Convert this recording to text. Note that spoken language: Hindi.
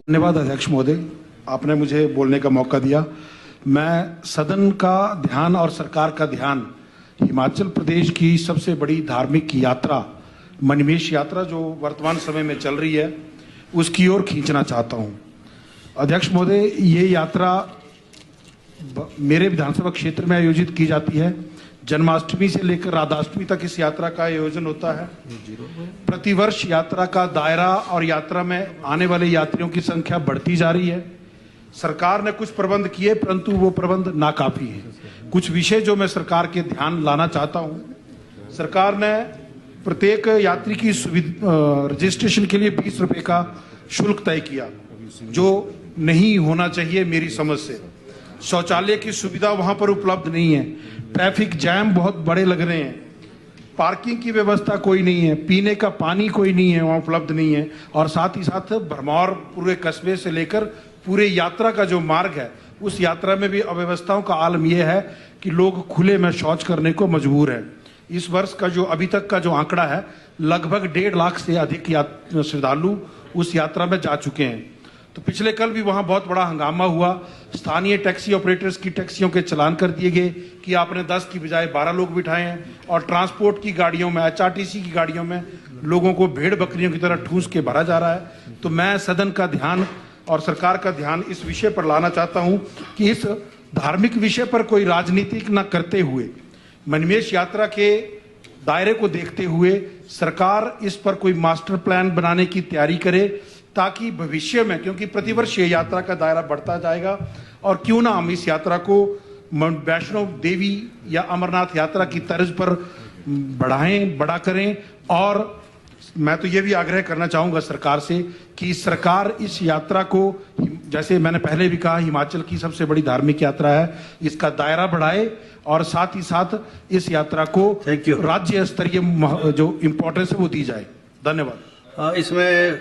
धन्यवाद अध्यक्ष महोदय, आपने मुझे बोलने का मौका दिया। मैं सदन का ध्यान और सरकार का ध्यान हिमाचल प्रदेश की सबसे बड़ी धार्मिक यात्रा मणिमहेश यात्रा जो वर्तमान समय में चल रही है उसकी ओर खींचना चाहता हूं। अध्यक्ष महोदय, ये यात्रा मेरे विधानसभा क्षेत्र में आयोजित की जाती है। जन्माष्टमी से लेकर राधाष्टमी तक इस यात्रा का आयोजन होता है। प्रतिवर्ष यात्रा का दायरा और यात्रा में आने वाले यात्रियों की संख्या बढ़ती जा रही है। सरकार ने कुछ प्रबंध किए, परंतु वो प्रबंध नाकाफी हैं। कुछ विषय जो मैं सरकार के ध्यान लाना चाहता हूं। सरकार ने प्रत्येक यात्री की रजिस्ट्रेशन के लिए 20 रुपए का शुल्क तय किया, जो नहीं होना चाहिए मेरी समझ से। शौचालय की सुविधा वहां पर उपलब्ध नहीं है। ट्रैफिक जैम बहुत बड़े लग रहे हैं। पार्किंग की व्यवस्था कोई नहीं है। पीने का पानी कोई नहीं है, वहां उपलब्ध नहीं है। और साथ ही साथ भरमौर पूरे कस्बे से लेकर पूरे यात्रा का जो मार्ग है उस यात्रा में भी अव्यवस्थाओं का आलम यह है कि लोग खुले में शौच करने को मजबूर है। इस वर्ष का जो अभी तक का जो आंकड़ा है, लगभग 1.5 लाख से अधिक श्रद्धालु उस यात्रा में जा चुके हैं। तो पिछले कल भी वहां बहुत बड़ा हंगामा हुआ। स्थानीय टैक्सी ऑपरेटर्स की टैक्सियों के चलान कर दिए गए कि आपने 10 की बजाय 12 लोग बिठाए हैं, और ट्रांसपोर्ट की गाड़ियों में, HRTC की गाड़ियों में लोगों को भेड़ बकरियों की तरह ठूस के भरा जा रहा है। तो मैं सदन का ध्यान और सरकार का ध्यान इस विषय पर लाना चाहता हूं कि इस धार्मिक विषय पर कोई राजनीति न करते हुए, मणिमहेश यात्रा के दायरे को देखते हुए सरकार इस पर कोई मास्टर प्लान बनाने की तैयारी करे, ताकि भविष्य में, क्योंकि प्रतिवर्ष ये यात्रा का दायरा बढ़ता जाएगा, और क्यों ना हम इस यात्रा को वैष्णो देवी या अमरनाथ यात्रा की तर्ज पर बड़ा करें। और मैं तो ये भी आग्रह करना चाहूंगा सरकार से कि सरकार इस यात्रा को, जैसे मैंने पहले भी कहा, हिमाचल की सबसे बड़ी धार्मिक यात्रा है, इसका दायरा बढ़ाए और साथ ही साथ इस यात्रा को राज्य स्तरीय जो इम्पोर्टेंस है वो दी जाए। धन्यवाद। इसमें